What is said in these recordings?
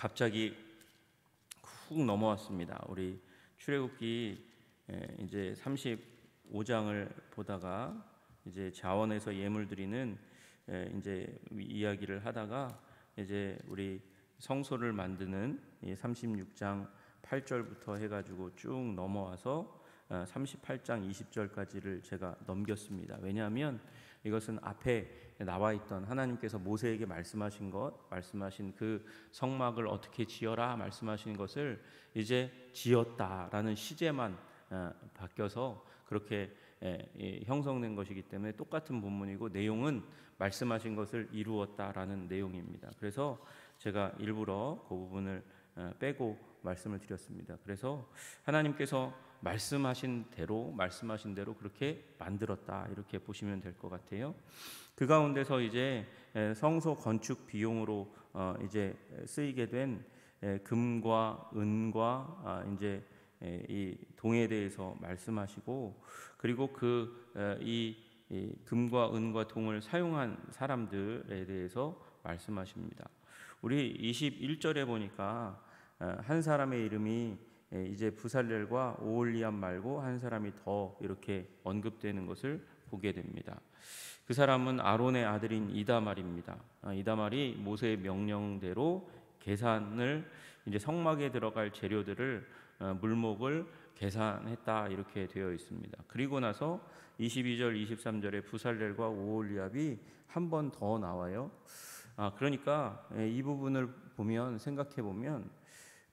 갑자기 훅 넘어왔습니다. 우리 출애굽기 이제 35장을 보다가 이제 자원에서 예물 드리는 이제 이야기를 하다가 이제 우리 성소를 만드는 36장 8절부터 해가지고 쭉 넘어와서 38장 20절까지를 제가 넘겼습니다. 왜냐하면 이것은 앞에 나와 있던 하나님께서 모세에게 말씀하신 그 성막을 어떻게 지어라 말씀하신 것을 이제 지었다라는 시제만 바뀌어서 그렇게 형성된 것이기 때문에 똑같은 본문이고 내용은 말씀하신 것을 이루었다라는 내용입니다. 그래서 제가 일부러 그 부분을 빼고 말씀을 드렸습니다. 그래서 하나님께서 말씀하신 대로 그렇게 만들었다 이렇게 보시면 될 것 같아요. 그 가운데서 이제 성소 건축 비용으로 이제 쓰이게 된 금과 은과 이제 이 동에 대해서 말씀하시고 그리고 이 금과 은과 동을 사용한 사람들에 대해서 말씀하십니다. 우리 21절에 보니까 한 사람의 이름이 이제 부살렐과 오홀리압 말고 한 사람이 더 이렇게 언급되는 것을 보게 됩니다. 그 사람은 아론의 아들인 이다말입니다. 이다말이 모세의 명령대로 계산을 이제 성막에 들어갈 재료들을 물목을 계산했다 이렇게 되어 있습니다. 그리고 나서 22절 23절에 부살렐과 오홀리압이 한 번 더 나와요. 그러니까 이 부분을 보면 생각해 보면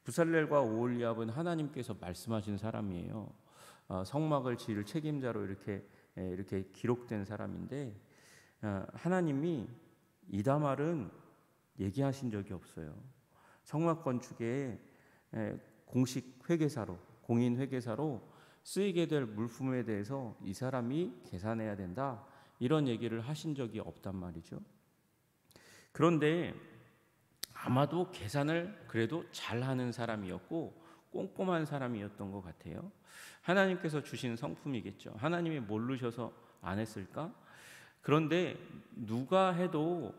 부살렐과 오홀리압은 하나님께서 말씀하신 사람이에요. 성막을 지을 책임자로 이렇게 기록된 사람인데 하나님이 이다말은 얘기하신 적이 없어요. 성막 건축의 공식 회계사로 공인 회계사로 쓰이게 될 물품에 대해서 이 사람이 계산해야 된다 이런 얘기를 하신 적이 없단 말이죠. 그런데 아마도 계산을 그래도 잘하는 사람이었고 꼼꼼한 사람이었던 것 같아요. 하나님께서 주신 성품이겠죠. 하나님이 모르셔서 안 했을까? 그런데 누가 해도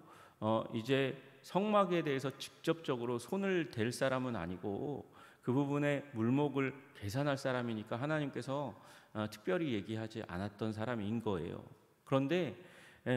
이제 성막에 대해서 직접적으로 손을 댈 사람은 아니고 그 부분에 물목을 계산할 사람이니까 하나님께서 특별히 얘기하지 않았던 사람인 거예요. 그런데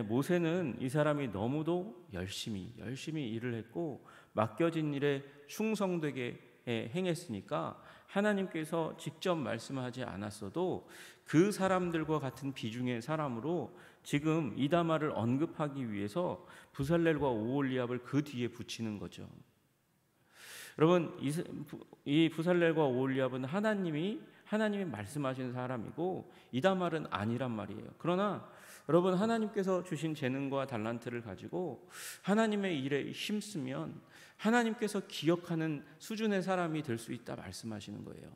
모세는 이 사람이 너무도 열심히 일을 했고 맡겨진 일에 충성되게 행했으니까 하나님께서 직접 말씀하지 않았어도 그 사람들과 같은 비중의 사람으로 지금 이다말을 언급하기 위해서 부살렐과 오홀리압을 그 뒤에 붙이는 거죠. 여러분 이 부살렐과 오홀리압은 하나님이 말씀하신 사람이고 이다말은 아니란 말이에요. 그러나 여러분 하나님께서 주신 재능과 달란트를 가지고 하나님의 일에 힘쓰면 하나님께서 기억하는 수준의 사람이 될 수 있다 말씀하시는 거예요.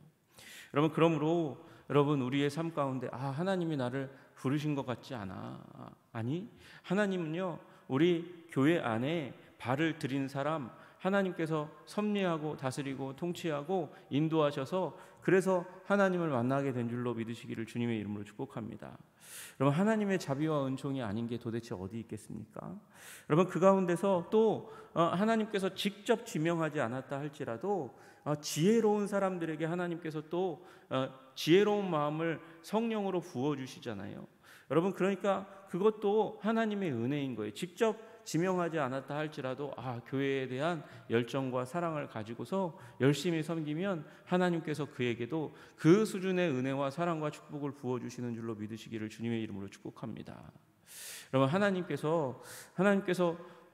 여러분 그러므로 우리의 삶 가운데 하나님이 나를 부르신 것 같지 않아. 아니 하나님은요 우리 교회 안에 발을 들인 사람 하나님께서 섭리하고 다스리고 통치하고 인도하셔서 그래서 하나님을 만나게 된 줄로 믿으시기를 주님의 이름으로 축복합니다. 여러분 하나님의 자비와 은총이 아닌 게 도대체 어디 있겠습니까? 여러분 그 가운데서 또 하나님께서 직접 지명하지 않았다 할지라도 지혜로운 사람들에게 하나님께서 또 지혜로운 마음을 성령으로 부어주시잖아요. 여러분 그러니까 그것도 하나님의 은혜인 거예요. 직접 지명하지 않았다 할지라도 교회에 대한 열정과 사랑을 가지고서 열심히 섬기면 하나님께서 그에게도 그 수준의 은혜와 사랑과 축복을 부어주시는 줄로 믿으시기를 주님의 이름으로 축복합니다. 여러분 하나님께서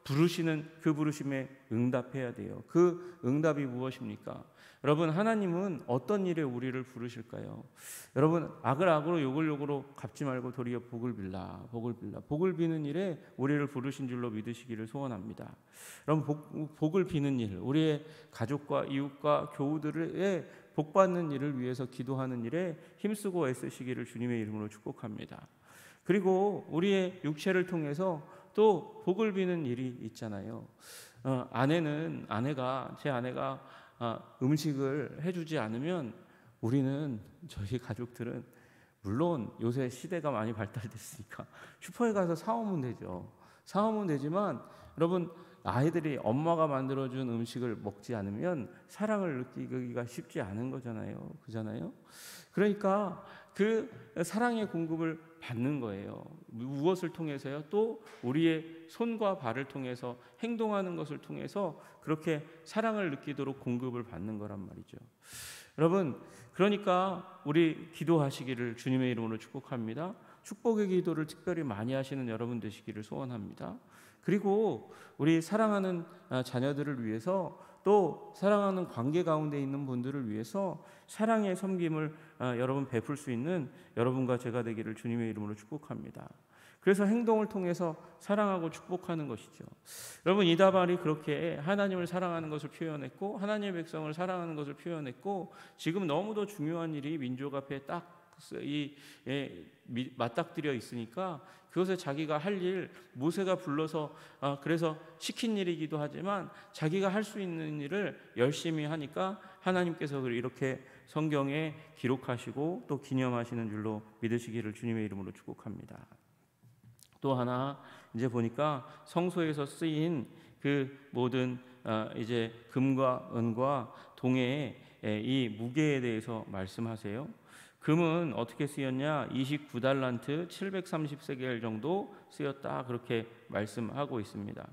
부르시는 그 부르심에 응답해야 돼요. 그 응답이 무엇입니까? 여러분 하나님은 어떤 일에 우리를 부르실까요? 여러분 악을 악으로 욕을 욕으로 갚지 말고 도리어 복을 빌라. 복을 비는 일에 우리를 부르신 줄로 믿으시기를 소원합니다. 여러분 복을 비는 일, 우리의 가족과 이웃과 교우들의 복받는 일을 위해서 기도하는 일에 힘쓰고 애쓰시기를 주님의 이름으로 축복합니다. 그리고 우리의 육체를 통해서 또 복을 비는 일이 있잖아요. 제 아내가 음식을 해주지 않으면 저희 가족들은 물론 요새 시대가 많이 발달됐으니까 슈퍼에 가서 사오면 되죠. 사오면 되지만 여러분 아이들이 엄마가 만들어준 음식을 먹지 않으면 사랑을 느끼기가 쉽지 않은 거잖아요. 그잖아요. 그러니까 그 사랑의 공급을 받는 거예요. 무엇을 통해서요? 또 우리의 손과 발을 통해서 행동하는 것을 통해서 그렇게 사랑을 느끼도록 공급을 받는 거란 말이죠. 여러분, 그러니까 우리 기도하시기를 주님의 이름으로 축복합니다. 축복의 기도를 특별히 많이 하시는 여러분 되시기를 소원합니다. 그리고 우리 사랑하는 자녀들을 위해서 또 사랑하는 관계 가운데 있는 분들을 위해서 사랑의 섬김을 여러분 베풀 수 있는 여러분과 제가 되기를 주님의 이름으로 축복합니다. 그래서 행동을 통해서 사랑하고 축복하는 것이죠. 여러분, 이다발이 그렇게 하나님을 사랑하는 것을 표현했고 하나님의 백성을 사랑하는 것을 표현했고 지금 너무도 중요한 일이 민족 앞에 딱 맞닥뜨려 있으니까 그것에 자기가 할 일, 모세가 불러서 그래서 시킨 일이기도 하지만 자기가 할 수 있는 일을 열심히 하니까 하나님께서 이렇게 성경에 기록하시고 또 기념하시는 줄로 믿으시기를 주님의 이름으로 축복합니다. 또 하나 이제 보니까 성소에서 쓰인 그 모든 이제 금과 은과 동의 이 무게에 대해서 말씀하세요. 금은 어떻게 쓰였냐? 29달란트 730세겔 정도 쓰였다, 그렇게 말씀하고 있습니다.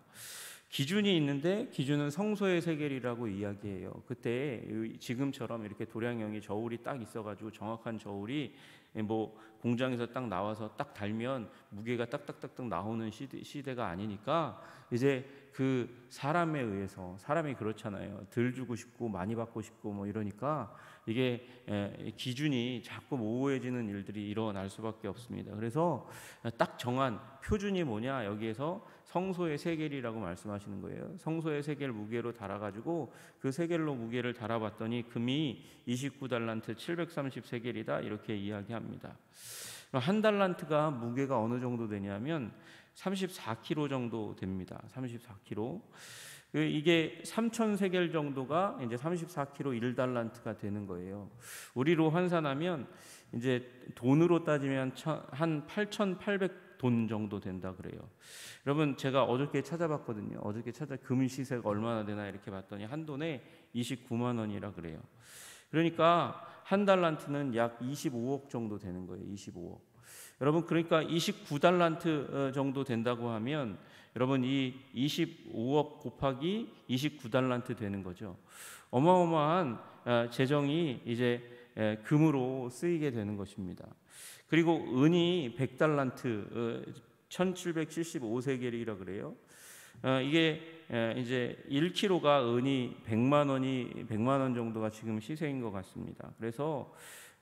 기준이 있는데 기준은 성소의 세겔이라고 이야기해요. 그때 지금처럼 이렇게 도량형의 저울이 딱 있어가지고 정확한 저울이 뭐 공장에서 딱 나와서 딱 달면 무게가 딱딱딱딱 나오는 시대가 아니니까 이제 그 사람에 의해서, 사람이 그렇잖아요. 덜 주고 싶고 많이 받고 싶고 뭐 이러니까 이게 기준이 자꾸 모호해지는 일들이 일어날 수밖에 없습니다. 그래서 딱 정한 표준이 뭐냐? 여기에서 성소의 세겔이라고 말씀하시는 거예요. 성소의 세겔 무게로 달아가지고 그 세겔로 무게를 달아봤더니 금이 29달란트 730세겔이다, 이렇게 이야기합니다. 한 달란트가 무게가 어느 정도 되냐면 34kg 정도 됩니다. 34kg. 이게 3,000세겔 정도가 이제 34kg 1달란트가 되는 거예요. 우리로 환산하면 이제 돈으로 따지면 한 8,800돈 정도 된다 그래요. 여러분, 제가 어저께 찾아봤거든요. 금 시세가 얼마나 되나 이렇게 봤더니 한 돈에 29만 원이라 그래요. 그러니까 한 달란트는 약 25억 정도 되는 거예요. 25억. 여러분, 그러니까 29달란트 정도 된다고 하면 여러분 이 25억 곱하기 29달란트 되는 거죠. 어마어마한 재정이 이제 금으로 쓰이게 되는 것입니다. 그리고 은이 100달란트 1775세겔이라 그래요. 이게 이제 1kg가 은이 100만 원 정도가 지금 시세인 것 같습니다. 그래서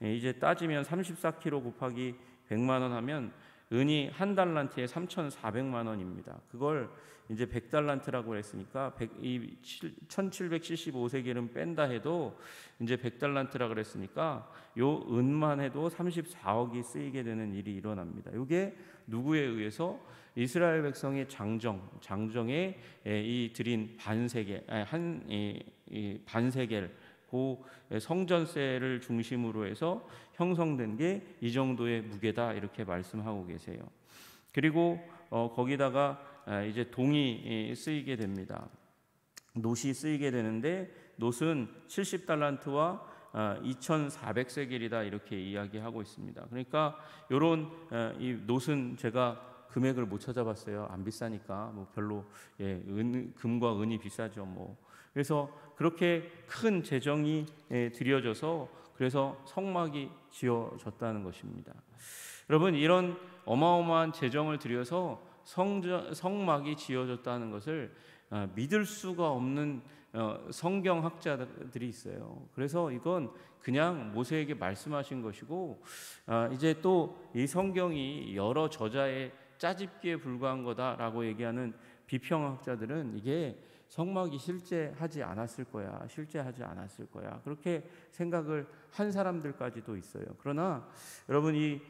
이제 따지면 34kg 곱하기 100만 원 하면 은이 한 달란트에 3,400만 원입니다. 그걸 이제 100달란트라고 했으니까 1775세겔은 뺀다 해도 이제 100달란트라고 그랬으니까 요 은만 해도 34억이 쓰이게 되는 일이 일어납니다. 이게 누구에 의해서? 이스라엘 백성의 장정에 이 드린 반세겔, 반세겔, 그 성전세를 중심으로 해서 형성된 게 이 정도의 무게다, 이렇게 말씀하고 계세요. 그리고 거기다가 이제 동이 쓰이게 됩니다. 놋이 쓰이게 되는데 놋은 70달란트와 2,400세겔이다, 이렇게 이야기하고 있습니다. 그러니까 이런 이 놋은 제가 금액을 못 찾아봤어요. 안 비싸니까 뭐 별로 금과 은이 비싸죠. 뭐 그래서 그렇게 큰 재정이 들여져서 그래서 성막이 지어졌다는 것입니다. 여러분, 이런 어마어마한 재정을 들여서 성막이 지어졌다는 것을 믿을 수가 없는 성경학자들이 있어요. 그래서 이건 그냥 모세에게 말씀하신 것이고 이제 또 이 성경이 여러 저자의 짜집기에 불과한 거다라고 얘기하는 비평학자들은 이게 성막이 실제하지 않았을 거야, 그렇게 생각을 한 사람들까지도 있어요. 그러나 여러분, 이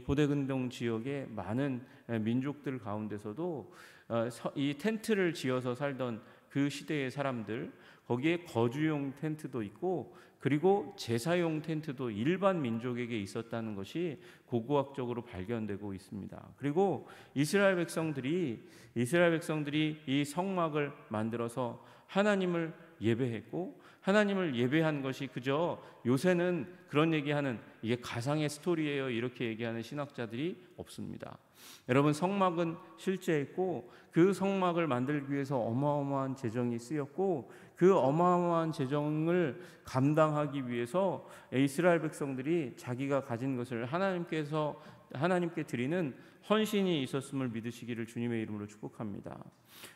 고대근동 지역의 많은 민족들 가운데서도 이 텐트를 지어서 살던 그 시대의 사람들, 거기에 거주용 텐트도 있고 그리고 제사용 텐트도 일반 민족에게 있었다는 것이 고고학적으로 발견되고 있습니다. 그리고 이스라엘 백성들이 이 성막을 만들어서 하나님을 예배했고, 하나님을 예배한 것이 그저 요새는 그런 얘기하는 이게 가상의 스토리예요 이렇게 얘기하는 신학자들이 없습니다. 여러분, 성막은 실제했고 그 성막을 만들기 위해서 어마어마한 재정이 쓰였고, 그 어마어마한 재정을 감당하기 위해서 이스라엘 백성들이 자기가 가진 것을 하나님께 드리는 헌신이 있었음을 믿으시기를 주님의 이름으로 축복합니다.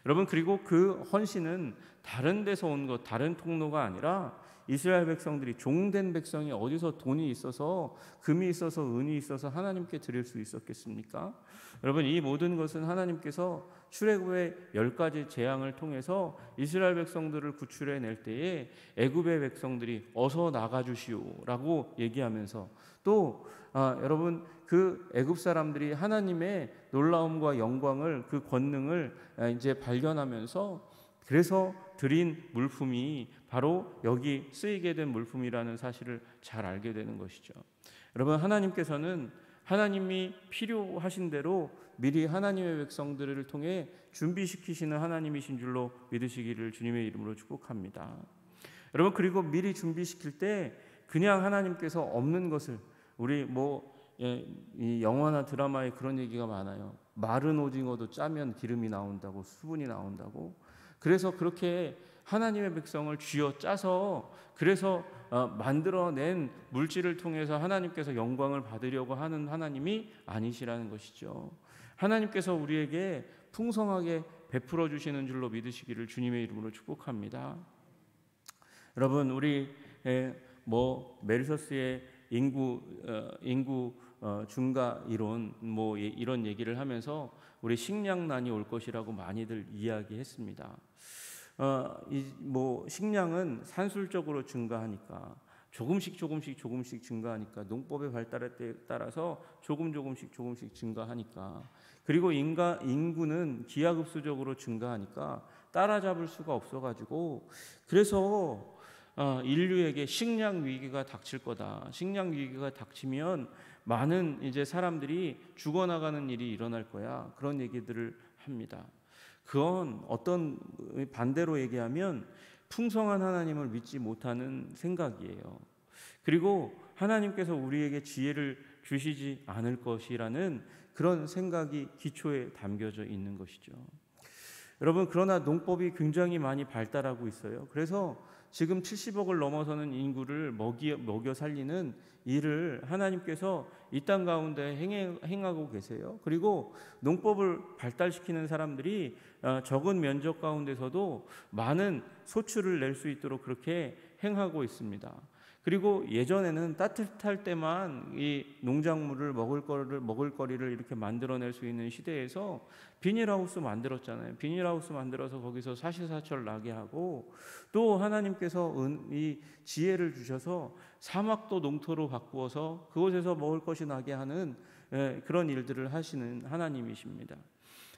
여러분, 그리고 그 헌신은 다른 데서 온 것, 다른 통로가 아니라 이스라엘 백성들이, 종된 백성이 어디서 돈이 있어서, 금이 있어서, 은이 있어서 하나님께 드릴 수 있었겠습니까? 여러분, 이 모든 것은 하나님께서 출애굽의 10가지 재앙을 통해서 이스라엘 백성들을 구출해낼 때에 애굽의 백성들이 어서 나가주시오라고 얘기하면서, 또 여러분, 그 애굽 사람들이 하나님의 놀라움과 영광을, 그 권능을 이제 발견하면서, 그래서 드린 물품이 바로 여기 쓰이게 된 물품이라는 사실을 잘 알게 되는 것이죠. 여러분, 하나님께서는 하나님이 필요하신 대로 미리 하나님의 백성들을 통해 준비시키시는 하나님이신 줄로 믿으시기를 주님의 이름으로 축복합니다. 여러분, 그리고 미리 준비시킬 때 그냥 하나님께서 없는 것을, 우리 이 영화나 드라마에 그런 얘기가 많아요. 마른 오징어도 짜면 기름이 나온다고, 수분이 나온다고. 그래서 그렇게 하나님의 백성을 쥐어 짜서, 그래서 만들어낸 물질을 통해서 하나님께서 영광을 받으려고 하는 하나님이 아니시라는 것이죠. 하나님께서 우리에게 풍성하게 베풀어 주시는 줄로 믿으시기를 주님의 이름으로 축복합니다. 여러분, 우리 메르셔스의 인구 증가 이론 이런 얘기를 하면서 우리 식량난이 올 것이라고 많이들 이야기했습니다. 식량은 산술적으로 증가하니까 조금씩 증가하니까, 농법의 발달에 따라서 조금씩 증가하니까, 그리고 인구는 기하급수적으로 증가하니까 따라잡을 수가 없어가지고, 그래서 인류에게 식량 위기가 닥칠 거다. 식량 위기가 닥치면 많은 이제 사람들이 죽어나가는 일이 일어날 거야. 그런 얘기들을 합니다. 그건 어떤 반대로 얘기하면 풍성한 하나님을 믿지 못하는 생각이에요. 그리고 하나님께서 우리에게 지혜를 주시지 않을 것이라는 그런 생각이 기초에 담겨져 있는 것이죠. 여러분, 그러나 농법이 굉장히 많이 발달하고 있어요. 그래서 지금 70억을 넘어서는 인구를 먹여 살리는 일을 하나님께서 이 땅 가운데 행하고 계세요. 그리고 농법을 발달시키는 사람들이 적은 면적 가운데서도 많은 소출을 낼 수 있도록 그렇게 행하고 있습니다. 그리고 예전에는 따뜻할 때만 이 농작물을 먹을거리를 이렇게 만들어낼 수 있는 시대에서 비닐하우스 만들었잖아요. 비닐하우스 만들어서 거기서 사시사철 나게 하고, 또 하나님께서 이 지혜를 주셔서 사막도 농토로 바꾸어서 그곳에서 먹을 것이 나게 하는 그런 일들을 하시는 하나님이십니다.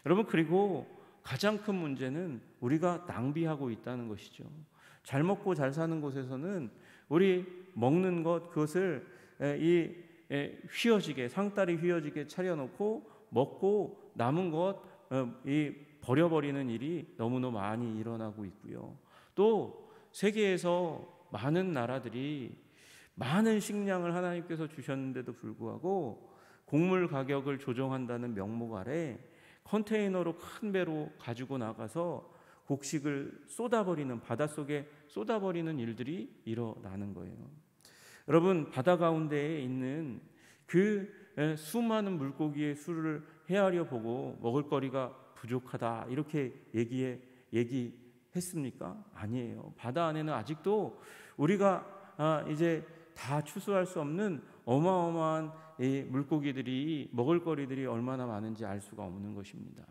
여러분, 그리고 가장 큰 문제는 우리가 낭비하고 있다는 것이죠. 잘 먹고 잘 사는 곳에서는 우리 먹는 것, 그것을 상다리 휘어지게 차려놓고 먹고 남은 것 버려버리는 일이 너무너무 많이 일어나고 있고요. 또 세계에서 많은 나라들이 많은 식량을 하나님께서 주셨는데도 불구하고 곡물 가격을 조정한다는 명목 아래 컨테이너로 큰 배로 가지고 나가서 곡식을 바닷속에 쏟아버리는 일들이 일어나는 거예요. 여러분, 바다 가운데에 있는 그 수많은 물고기의 수를 헤아려 보고 먹을거리가 부족하다 이렇게 얘기했습니까? 아니에요. 바다 안에는 아직도 우리가 이제 다 추수할 수 없는 어마어마한 이 물고기들이, 먹을거리들이 얼마나 많은지 알 수가 없는 것입니다.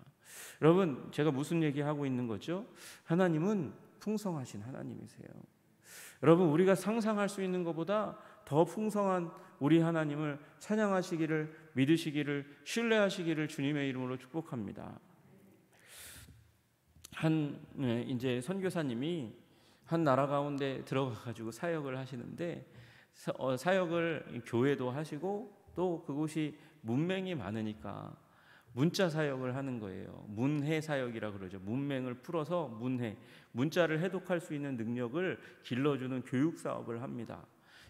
여러분, 제가 무슨 얘기하고 있는 거죠? 하나님은 풍성하신 하나님이세요. 여러분, 우리가 상상할 수 있는 것보다 더 풍성한 우리 하나님을 찬양하시기를, 믿으시기를, 신뢰하시기를 주님의 이름으로 축복합니다. 이제 선교사님이 한 나라 가운데 들어가 가지고 사역을 하시는데 사역을 교회도 하시고 또 그곳이 문맹이 많으니까 문자 사역을 하는 거예요. 문해 사역이라 그러죠. 문맹을 풀어서 문자를 해독할 수 있는 능력을 길러주는 교육 사업을 합니다.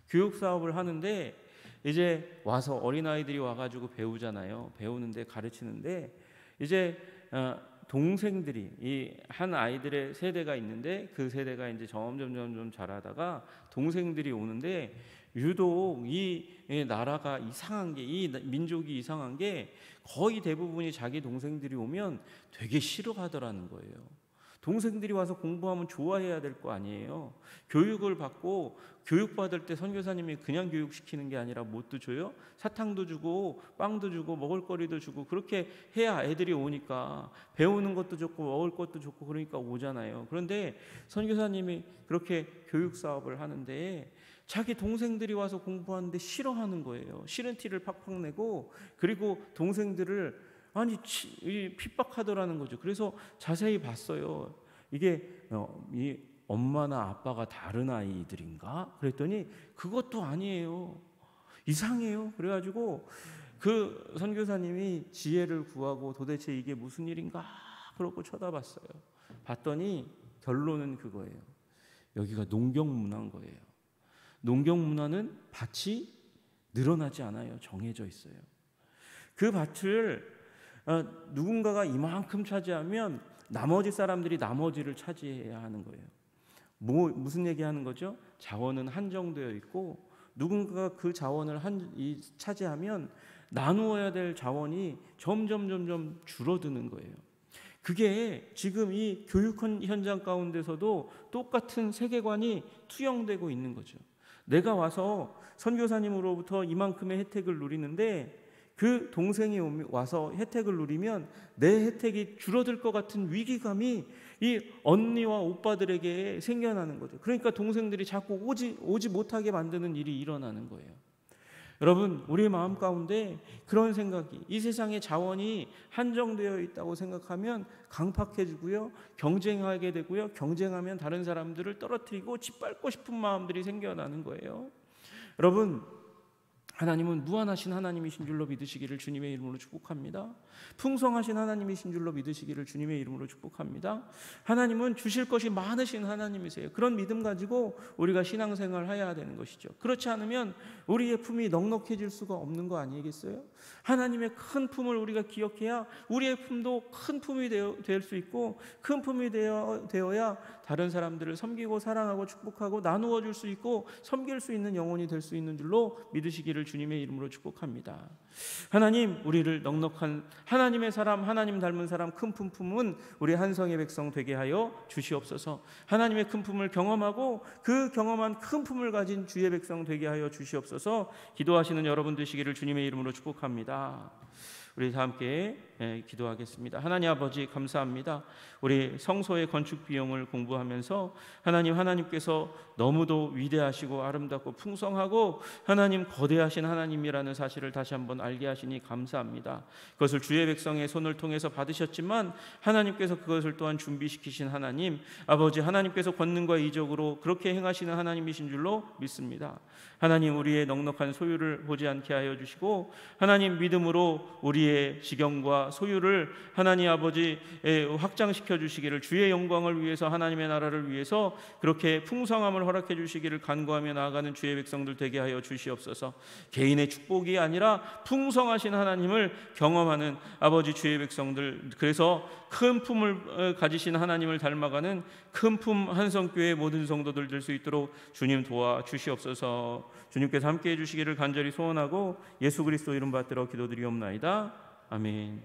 교육 사업을 하는데 이제 와서 어린아이들이 와가지고 배우잖아요. 배우는데 가르치는데 이제 동생들이 이 한 아이들의 세대가 있는데 그 세대가 이제 점점 자라다가 동생들이 오는데 유독 이 나라가 이상한 게, 이 민족이 이상한 게 거의 대부분이 자기 동생들이 오면 되게 싫어하더라는 거예요. 동생들이 와서 공부하면 좋아해야 될 거 아니에요. 교육을 받고 교육받을 때 선교사님이 그냥 교육시키는 게 아니라 뭣도 줘요? 사탕도 주고 빵도 주고 먹을거리도 주고 그렇게 해야 애들이 오니까 배우는 것도 좋고 먹을 것도 좋고 그러니까 오잖아요. 그런데 선교사님이 그렇게 교육 사업을 하는데 자기 동생들이 와서 공부하는데 싫어하는 거예요. 싫은 티를 팍팍 내고 그리고 동생들을 핍박하더라는 거죠. 그래서 자세히 봤어요. 이게 이 엄마나 아빠가 다른 아이들인가? 그랬더니 그것도 아니에요. 이상해요. 그래가지고 그 선교사님이 지혜를 구하고 도대체 이게 무슨 일인가? 그러고 쳐다봤어요. 봤더니 결론은 그거예요. 여기가 농경문화인 거예요. 농경문화는 밭이 늘어나지 않아요. 정해져 있어요. 그 밭을 누군가가 이만큼 차지하면 나머지 사람들이 나머지를 차지해야 하는 거예요. 무슨 얘기하는 거죠? 자원은 한정되어 있고 누군가가 그 자원을 차지하면 나누어야 될 자원이 점점 줄어드는 거예요. 그게 지금 이 교육 현장 가운데서도 똑같은 세계관이 투영되고 있는 거죠. 내가 와서 선교사님으로부터 이만큼의 혜택을 누리는데 그 동생이 와서 혜택을 누리면 내 혜택이 줄어들 것 같은 위기감이 이 언니와 오빠들에게 생겨나는 거죠. 그러니까 동생들이 자꾸 오지 못하게 만드는 일이 일어나는 거예요. 여러분, 우리의 마음 가운데 그런 생각이, 이 세상에 자원이 한정되어 있다고 생각하면 강팍해지고요, 경쟁하게 되고요, 경쟁하면 다른 사람들을 떨어뜨리고 짓밟고 싶은 마음들이 생겨나는 거예요. 여러분, 하나님은 무한하신 하나님이신 줄로 믿으시기를 주님의 이름으로 축복합니다. 풍성하신 하나님이신 줄로 믿으시기를 주님의 이름으로 축복합니다. 하나님은 주실 것이 많으신 하나님이세요. 그런 믿음 가지고 우리가 신앙생활을 해야 되는 것이죠. 그렇지 않으면 우리의 품이 넉넉해질 수가 없는 거 아니겠어요? 하나님의 큰 품을 우리가 기억해야 우리의 품도 큰 품이 될 수 있고, 큰 품이 되어야 다른 사람들을 섬기고 사랑하고 축복하고 나누어 줄 수 있고 섬길 수 있는 영혼이 될 수 있는 줄로 믿으시기를 주님의 이름으로 축복합니다. 하나님, 우리를 넉넉한 하나님의 사람, 하나님 닮은 사람, 큰 품은 우리 한성의 백성 되게 하여 주시옵소서. 하나님의 큰 품을 경험하고 그 경험한 큰 품을 가진 주의 백성 되게 하여 주시옵소서. 기도하시는 여러분 되시기를 주님의 이름으로 축복합니다. 우리 다 함께 기도하겠습니다. 하나님 아버지, 감사합니다. 우리 성소의 건축 비용을 공부하면서 하나님께서 너무도 위대하시고 아름답고 풍성하고 하나님 거대하신 하나님이라는 사실을 다시 한번 알게 하시니 감사합니다. 그것을 주의 백성의 손을 통해서 받으셨지만 하나님께서 그것을 또한 준비시키신 하나님, 아버지, 하나님께서 권능과 이적으로 그렇게 행하시는 하나님이신 줄로 믿습니다. 하나님, 우리의 넉넉한 소유를 보지 않게 하여 주시고 하나님, 믿음으로 우리의 지경과 소유를 하나님 아버지 확장시켜 주시기를, 주의 영광을 위해서, 하나님의 나라를 위해서 그렇게 풍성함을 허락해 주시기를 간구하며 나아가는 주의 백성들 되게 하여 주시옵소서. 개인의 축복이 아니라 풍성하신 하나님을 경험하는 아버지 주의 백성들, 그래서 큰 품을 가지신 하나님을 닮아가는 큰 품 한성교회의 모든 성도들 될 수 있도록 주님 도와 주시옵소서. 주님께서 함께해 주시기를 간절히 소원하고 예수 그리스도 이름 받들어 기도드리옵나이다. 아멘.